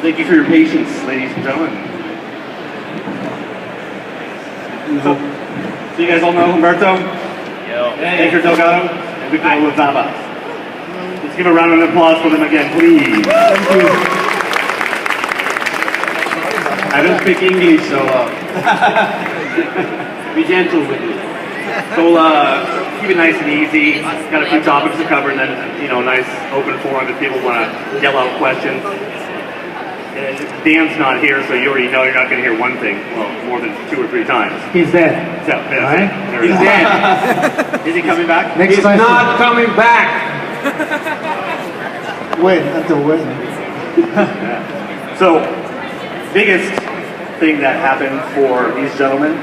Thank you for your patience, ladies and gentlemen. So you guys all know Humberto? Edgar, Delgado, and Victor Olazaba. Let's give a round of applause for them again, please. Thank you. I don't speak English, so be gentle with me. So keep it nice and easy. Got a few topics to cover, and then nice open forum if people want to yell out questions. Dan's not here, so you already know you're not going to hear one thing, well, more than 2 or 3 times. He's dead. So, yeah, right? He's dead. Is he coming back? He's not coming back. When? Until when? Yeah. So, biggest thing that happened for these gentlemen,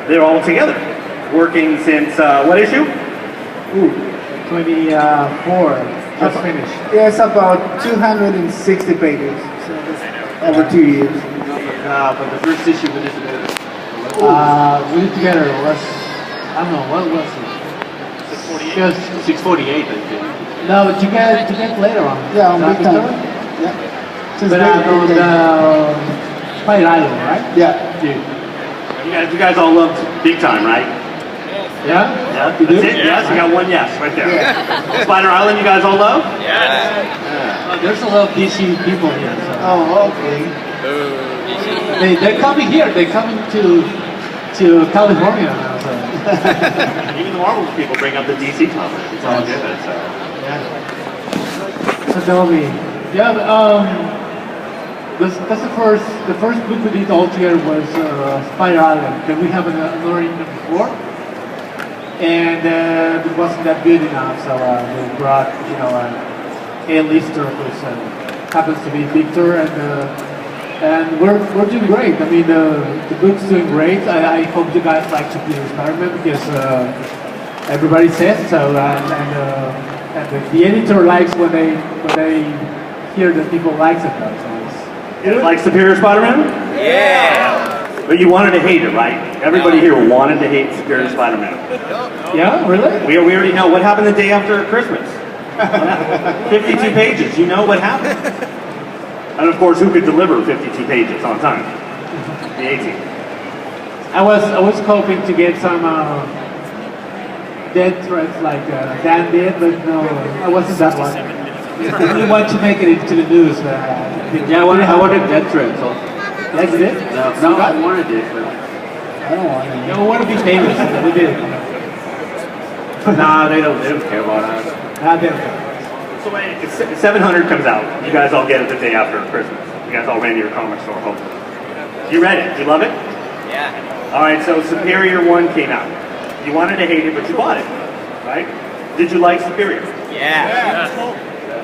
they're all together, working since, what issue? Ooh, 24. Just finished. yeah, it's about 260 pages. So over 2 years. But the first issue with this We did together was, I don't know, what was it? 648? 648, I think. No, but you get later on. Yeah, on big time. Yeah. Since But on the Spider Island, right? Yeah. Dude. You guys all loved Big Time, right? Yeah? Yeah? You That's do? it? Yes, you got one yes right there. Yeah. Spider Island, you guys all love? There's a lot of DC people here. So. Oh, okay. They're coming here. They're coming to California now. So. Even the Marvel people bring up the DC topic. It's all good. So. Yeah. So tell me. Yeah, that's the first book we did all together was Spider Island. Then we have another in before, and it wasn't that good enough. So we brought A-lister who happens to be Victor, and we're doing great. I mean the book's doing great. I hope you guys like Superior Spider-Man because everybody says so, and the editor likes when they hear that people like it. So You like Superior Spider-Man? Yeah! But you wanted to hate it, right? Everybody here wanted to hate Superior Spider-Man. Yeah, really? We already know what happened the day after Christmas. 52 pages, you know what happened. And of course, who could deliver 52 pages on time? The 18. I was hoping to get some dead threads like Dan did, but no, I wasn't that lucky. I didn't want to make it into the news. Yeah, I wanted dead threads. So. Yes, you did? No, I wanted it, but I don't want any. No, we want to be famous. We did. nah, they don't care about us. They don't care. So wait, 700 comes out. You guys all get it the day after Christmas. You guys all ran to your comic store, hopefully. You read it? You love it? Yeah. All right, so Superior 1 came out. You wanted to hate it, but you bought it, right? Did you like Superior? Yeah.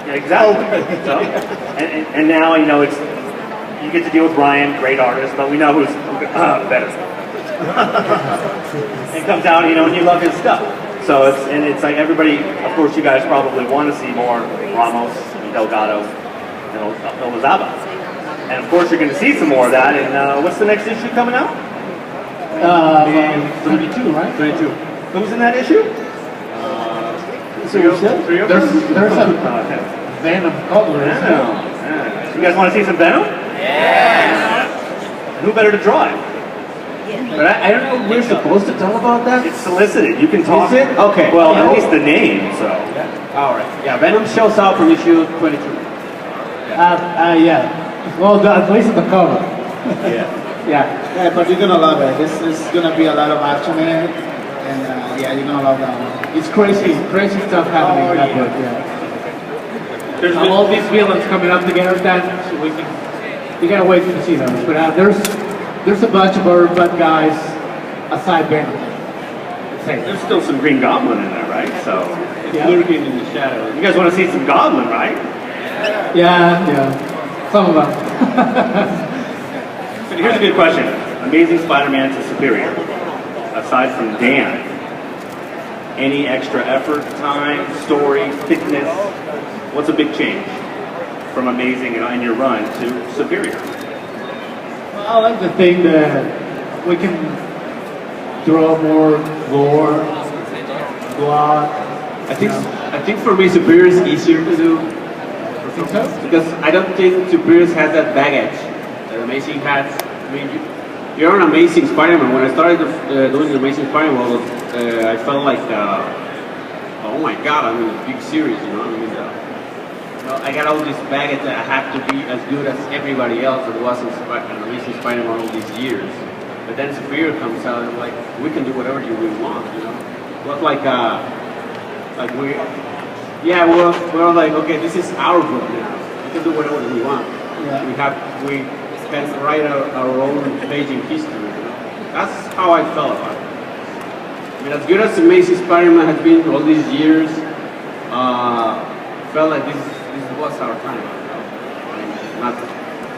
Yeah, exactly. So, and now it's you get to deal with Ryan, great artist, but we know who's better. It comes out, and you love his stuff. So it's like everybody. Of course, you guys probably want to see more Ramos, and Delgado, and Olazaba, and of course you're going to see some more of that. And what's the next issue coming out? 22, right? 22. Who's in that issue? Three of There's a Venom Colorist. Yeah. You guys want to see some Venom? Yeah. Who better to draw it? But I don't know if we're supposed to tell about that. It's solicited. You can talk. Is it? Okay. Well, at least the name. So. All right. Yeah, Venom shows up from issue 22. Yeah. Well, at least the cover. Yeah. Yeah, but you're gonna love it. This is gonna be a lot of action in it, and yeah, you're gonna love that one. It's crazy stuff happening in that book. Yeah. There's all these villains coming up together, so we gotta wait to see those. But there's a bunch of other bad guys aside Venom. There's still some Green Goblin in there, right? So it's lurking in the shadows. You guys want to see some Goblin, right? Yeah. Some of them. So here's a good question. Amazing Spider-Man to Superior. Aside from Dan, any extra effort, time, story, thickness? What's a big change from Amazing in your run to Superior? Well, I like the thing that we can draw more gore, blood. I think for me Superior is easier to do. For Think so? Because I don't think Superiors has that baggage that Amazing has. I mean, you're an Amazing Spider-Man. When I started doing the Amazing Spider-Man, I felt like, oh my god, I'm in a big series, you know? I mean, I got all this baggage that I have to be as good as everybody else that was in an Amazing Spider-Man all these years. But then Superior comes out and like, we can do whatever we want, you know? It was like we're like, okay, this is our book now. We can do whatever we want. Yeah. We can write our own page in history. You know? That's how I felt about it. I mean, as good as Amazing Spider-Man has been all these years, felt like this was our time.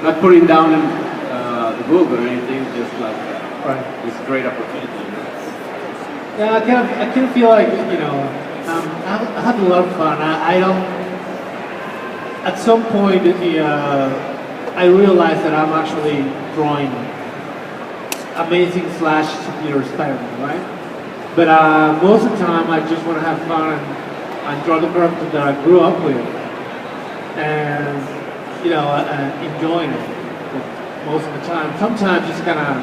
Not putting down the book or anything, just like this great opportunity. You know? Yeah, I kind of feel like, you know, I had a lot of fun. I don't. At some point, I realized that I'm actually drawing Amazing / Superior Spider-Man, right? But most of the time, I just want to have fun and draw the character that I grew up with, and you know, enjoying it most of the time. Sometimes it's kind of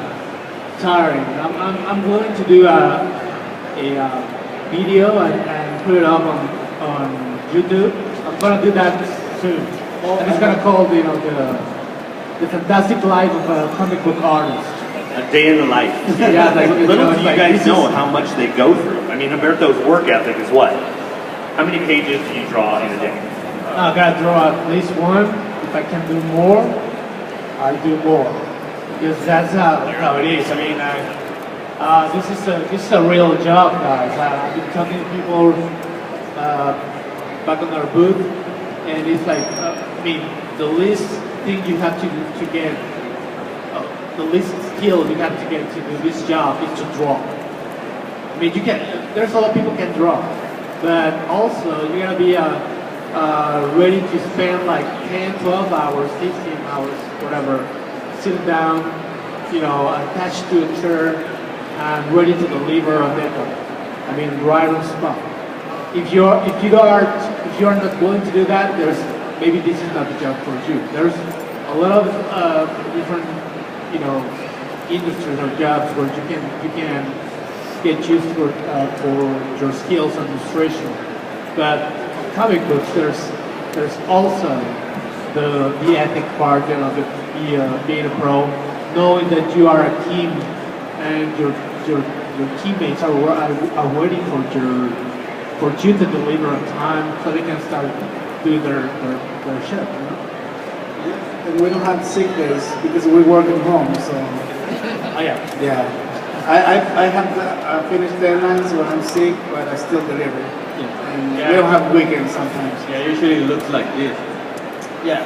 tiring. I'm willing to do a video and put it up on YouTube. I'm gonna do that soon. And it's gonna call, you know, the fantastic life of a comic book artist. A day in the life. Yeah, like, Little do you like, guys know how much they go through. I mean, Humberto's work ethic is what? How many pages do you draw in a day? I gotta draw at least one. If I can do more, I do more. Because that's how it is. I mean, this is a real job, guys. I've been talking to people back on our booth, and it's like, I mean, the least thing you have to get, the least skill you have to get to do this job is to draw. I mean, there's a lot of people can draw, but also you gotta be ready to spend like 10, 12 hours, 15 hours, whatever, sitting down, you know, attached to a chair and ready to deliver a deadline. I mean, right on spot. If you are not willing to do that, maybe this is not the job for you. There's a lot of different, you know, industries or jobs where you can get used for your skills and illustration. But comic books, there's also the ethic part, you know, being a pro, knowing that you are a team and your teammates are waiting for you to deliver on time so they can start doing their shit. You know? Yeah. And we don't have sick days because we work at home, so. Oh yeah. Yeah. I have finished deadlines when I'm sick, but I still deliver. Yeah. And we don't have weekends sometimes. Yeah, usually it looks like this. Yeah.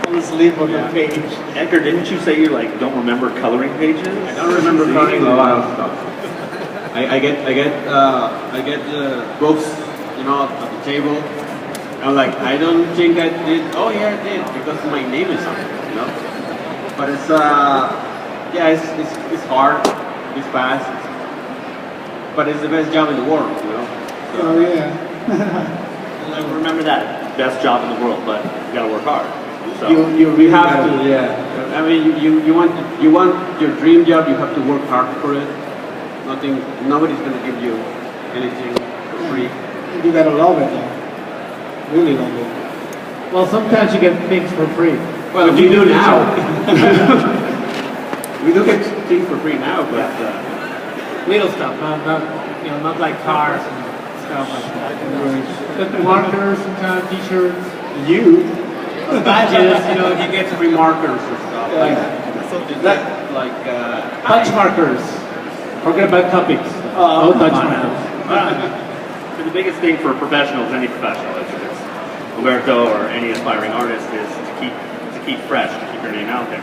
Always leave on the page. Edgar, didn't you say you like don't remember coloring pages? I don't remember coloring a lot of stuff. I get the books, you know, at the table. I'm like, I don't think I did. Oh yeah, I did because my name is on it, you know. But it's yeah, it's hard, it's fast, but it's the best job in the world, you know. So, Oh yeah. Like, remember that, best job in the world, but you gotta work hard. So You we have to, yeah. I mean, you want your dream job, you have to work hard for it. Nobody's gonna give you anything for free. You gotta love it though. Really love it. Well, sometimes you get things for free. Well, we do now. We do get things for free now, but Little stuff, not like cars and stuff like that. But markers, sometimes t-shirts, badges, you know, you get free markers and stuff. touch markers. Forget about topics. No touch markers. the biggest thing for professionals, any professional, if it's Humberto or any aspiring artist, is to keep fresh, to keep your name out there.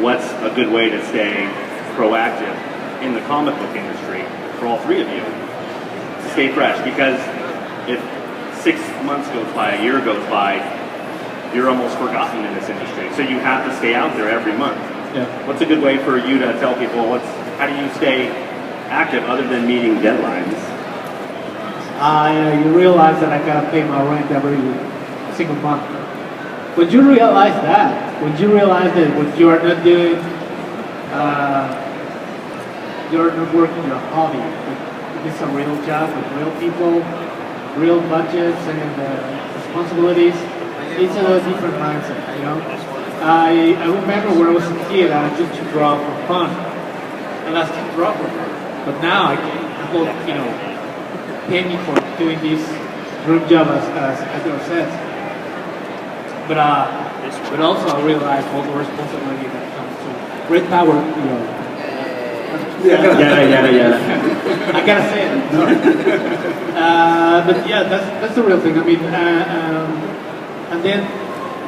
What's a good way to stay proactive in the comic book industry for all three of you? To stay fresh, because if 6 months goes by, a year goes by, you're almost forgotten in this industry. So you have to stay out there every month. Yeah. What's a good way for you to tell people, how do you stay active other than meeting deadlines? You realize that I gotta pay my rent every week. single month. When you realize that, when you realize that what you are not doing, you're not working your hobby. It's a real job with real people, real budgets and responsibilities. It's a different mindset, you know. I remember when I was a kid, I used to draw for fun, and I still draw for fun. But now people, you know, pay me for doing this dream job as Edgar says. But also I realize all the responsibility that comes to great power, you know. Yeah. I gotta say it. But yeah, that's the real thing. I mean, and then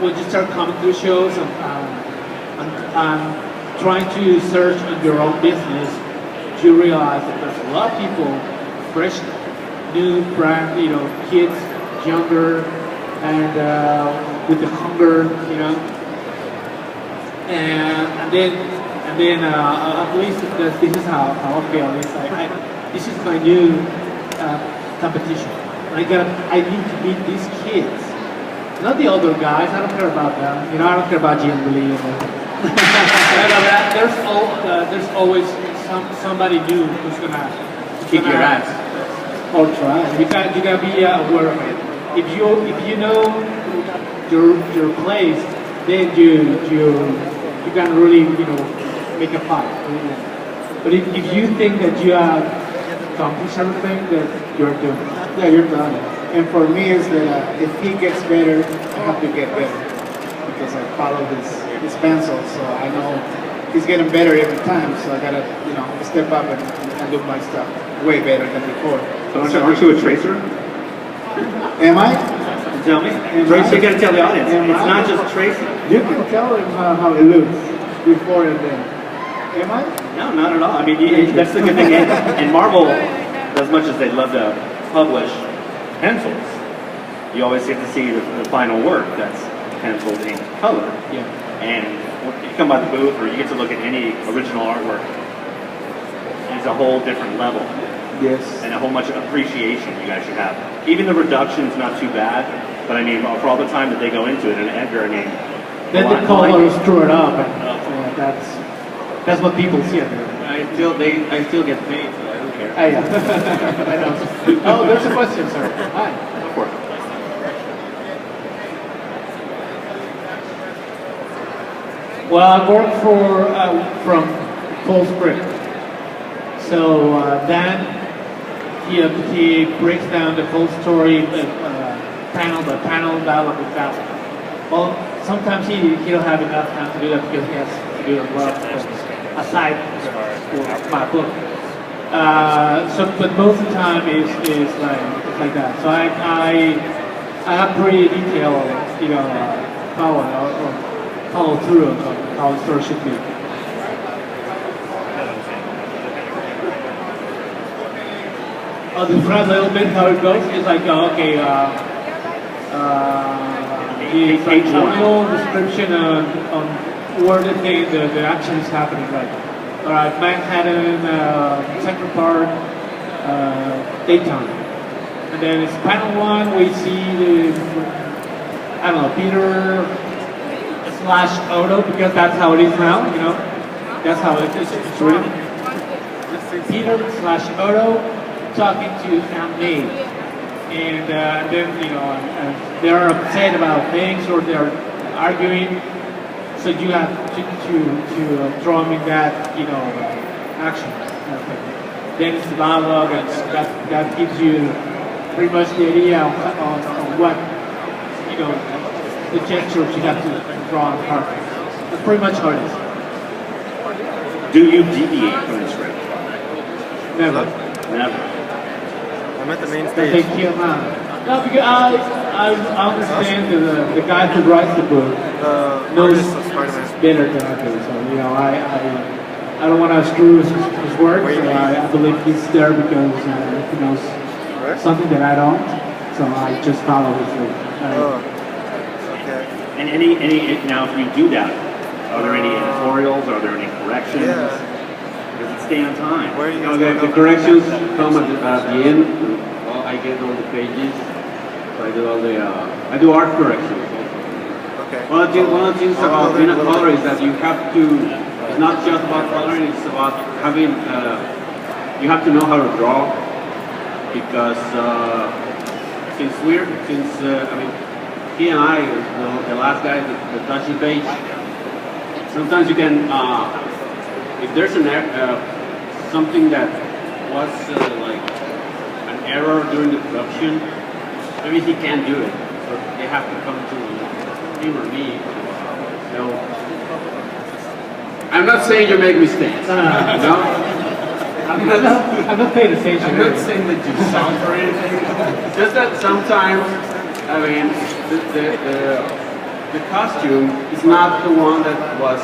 when you start coming to shows and trying to search on your own business, you realize that there's a lot of people, fresh, new, brand, you know, kids, younger, and with the hunger, you know, and then at least this is how I feel. It's like this is my new competition. I need to beat these kids, not the other guys. I don't care about them. You know, I don't care about Gian Lee. There's always somebody new who's gonna Kick your ass. or try. You gotta be aware of it. If you know your place, then you can really, you know, make a fight. But if you think that you have accomplished everything that you're doing, Yeah, you're done. And for me, is that if he gets better, I have to get better because I follow his pencil, so I know he's getting better every time. So I gotta, you know, step up and do my stuff way better than before. So aren't you a tracer? Am I? Tell me. Tracer, you gotta tell the audience. It's not just tracing. You can tell him how it looks before and then. Am I? No, not at all. I mean, that's the good thing. And Marvel, as much as they'd love to publish pencils, you always get to see the final work that's penciled in color. yeah. And when you come by the booth or you get to look at any original artwork, it's a whole different level. Yes. And a whole much appreciation you guys should have. Even the reduction's not too bad, but I mean, for all the time that they go into it, and Edgar, I mean, Then the colors screw it up, and that's what people see it. I still get paid, so I don't care. Yeah. I know. Oh, there's a question, sir. Hi. Of course. Well, I work from Cold Spring. So Dan, he breaks down the whole story panel by panel, dialogue by dialogue. Well, sometimes he don't have enough time to do that because he has to do a lot of things aside for my book. But most of the time is like that. So I have pretty detailed, you know, follow through on how the story should be. I'll describe a little bit how it goes. It's like okay. It's like a little description on where the action is happening. Like, all right, Manhattan, Central Park, daytime, and then it's panel one. We see I don't know, Peter / Odo, because that's how it is now. You know, that's how it is. It's written. Peter / Odo talking to Aunt May. And then, you know, they're upset about things or they're arguing, so you have to draw them in that, you know, action. Then it's the dialogue, and that gives you pretty much the idea on what, you know, the gestures you have to draw on the card. That's pretty much how it is. Do you deviate from the script? Never. Never. I'm at the main They stage. kill man. No, because I understand that the guy who writes the book knows Artist of Spider-Man. better than I do. So, you know, I don't want to screw his work. So I believe he's there because he knows something that I don't. So I just follow his lead. Oh, okay. And any now, if you do that, are there any editorials? Are there any corrections? Yeah. Does it stay on time? Where are you No, guys the going? corrections come at the end. Well, I get all the pages. So I do all the. I do art corrections. Okay. One of the things about being a colorist is that you have to, it's not just about coloring, it's about having, you have to know how to draw, because I mean, he and I, the last guy that touched the page, sometimes you can, if there's something that was like an error during the production, maybe he can't do it, so they have to come to him or me. So I'm not saying you make mistakes. No? I'm not paying attention. I'm not saying that you sound for anything. Just that sometimes, I mean, the costume is not the one that was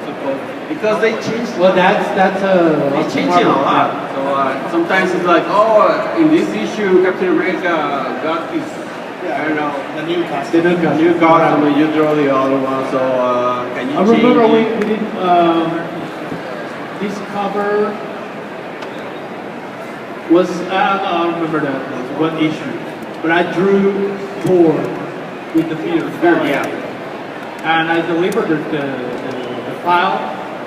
supposed, because they changed. Well, that's They changed it a lot. So sometimes it's like, oh, in this issue, Captain America got his, I don't know, The new costume. the new new costume, and you draw the other one. So can you I change remember we it? did this cover was, I don't remember that one issue, but I drew Thor with the beard. Yeah. And I delivered the file,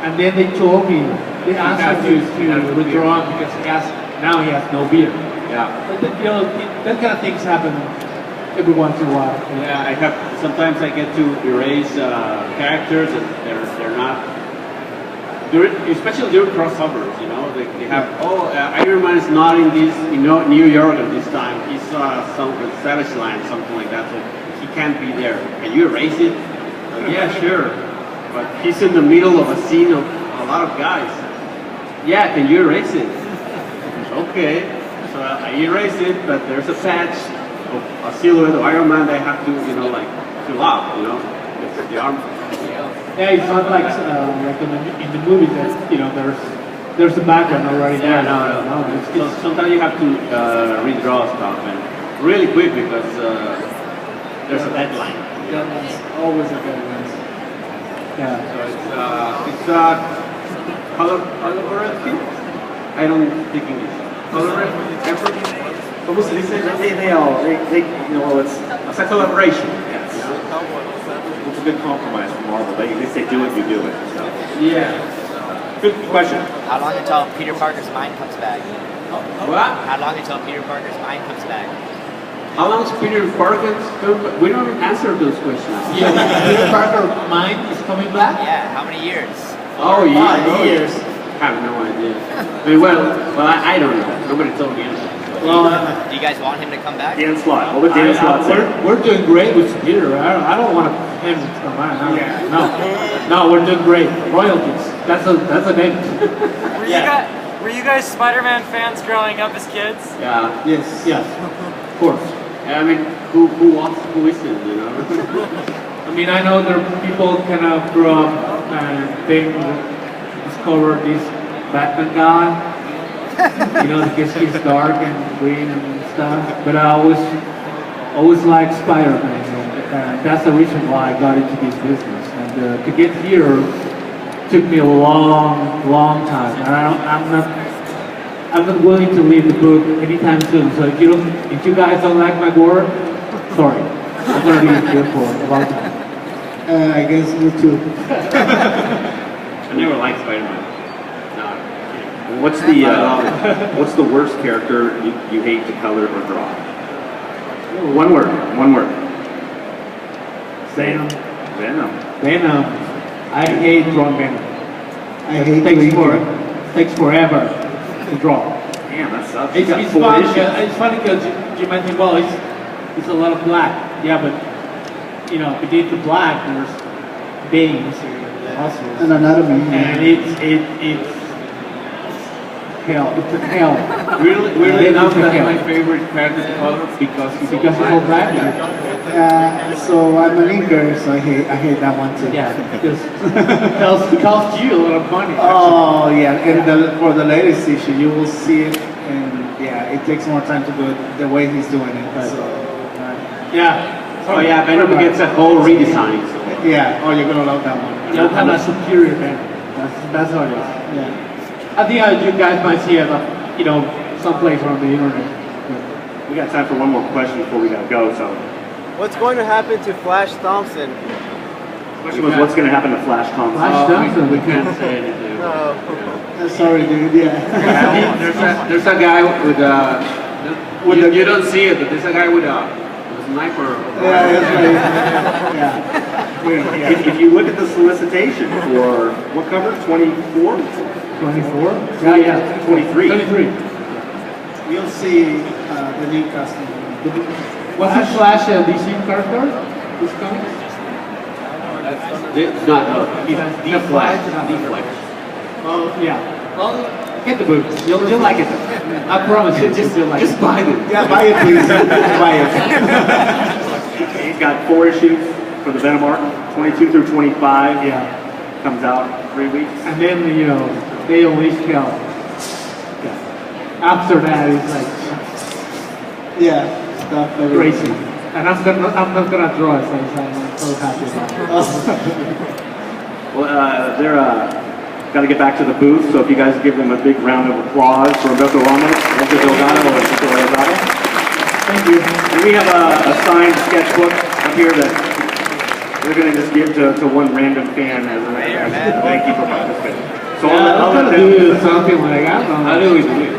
and then they told me, they asked me to withdraw him because now he has no beard. Yeah. But you know, that kind of things happen every once in a while. Yeah, sometimes I get to erase characters that they're not, especially during crossovers, you know, they have, Iron Man is not in New York at this time, he's some Savage Land, something like that, so he can't be there. Can you erase it? Yeah, sure, but he's in the middle of a scene of a lot of guys. Yeah, can you erase it? Okay, so I erase it, but there's a patch of a silhouette of Iron Man that I have to, you know, like, fill up, you know, with the arm. Yeah, it's not like in the movies that, you know, there's a background already there. No. So sometimes you have to redraw stuff, and really quick, because there's a deadline. Deadline's always a deadline. Yeah. So it's colorist. I don't speak English. Colorist effort. ¿Cómo se dice? You know, it's a collaboration. Yes. It's a good compromise from Marvel. They say do it, you do it. So. Yeah. Good question. How long until Peter Parker's mind comes back? What? How long until Peter Parker's mind comes back? How long is Peter Parker? We don't answer those questions. Yeah, Peter Parker mind is coming back? Yeah, how many years? Oh, yeah. 5 years. I have no idea. I mean, I don't know. Nobody told me anything. Well, Do you guys want him to come back? Dan Slott. All the Dan Slotts there. we're doing great with Peter. I don't want him to come on. No, we're doing great. Royalties. That's a name. Were you guys Spider-Man fans growing up as kids? Yeah. Yes, of course. I mean, who isn't, you know? I mean, I know there are people kind of grew up and they discover this Batman guy. You know, because he's dark and green and stuff. But I always liked Spider-Man. And that's the reason why I got into this business. And to get here took me a long time. And I'm not willing to leave the book anytime soon. So if you guys don't like my work, sorry. I'm gonna be here for a long time. I guess me too. I never liked Spider-Man. What's the worst character you hate to color or draw? One word. Venom. Venom. I hate drawing Venom. I hate Takes forever to draw. Damn, that sucks. It's You got fun. four issues. It's funny because you might think, well, it's a lot of black. Yeah, but you know, beneath the black, there's veins and muscles, and anatomy. and it's hell. It's a hell. Weirdly Yeah, enough, it's a that's hell. my favorite character color because he's Because it's all black. So I'm an inker, so I hate that one too. Yeah, because it costs you a lot of money. Oh yeah, and for the latest issue, you will see it, and yeah, it takes more time to do it the way he's doing it. So Yeah. Oh yeah, Venom gets a whole redesign. So. yeah, oh you're gonna love that one. You'll have a superior Venom. That's how it is. Yeah. I think you guys might see it, you know, someplace on the internet. We got time for one more question before we gotta go. So, What's going to happen to Flash Thompson? The question was, what's going to happen to Flash Thompson? Flash Thompson. We can't say anything. No. Sorry, dude. Yeah. There's a guy with you don't see it, but there's a guy with a sniper. Yeah, that's right. Yeah. If you look at the solicitation for what cover? 24? 24? Yeah. 23. 23. You'll see the new costume. Was it Flash a DC character? This comic? It's not the Flash. Oh, yeah. Well, get the boots. You'll like it. I promise you. You'll like Just it. buy them. Yeah, buy it, please. Buy it. He's got 4 issues for the Venom arc, 22 through 25. Yeah. Comes out 3 weeks. And then, they always kill. Yeah. After that, it's like Yeah, stuff. crazy. And I'm not gonna draw it, so I'm so happy about it. Well, they're got to get back to the booth, so if you guys give them a big round of applause for Humberto Ramos, Edgar Delgado, and Olazaba. Thank you. And we have a signed sketchbook up here that we're going to just give to one random fan as a thank you for participating. So Yeah, I'll let I'm gonna them do something like I don't know. How do we do it?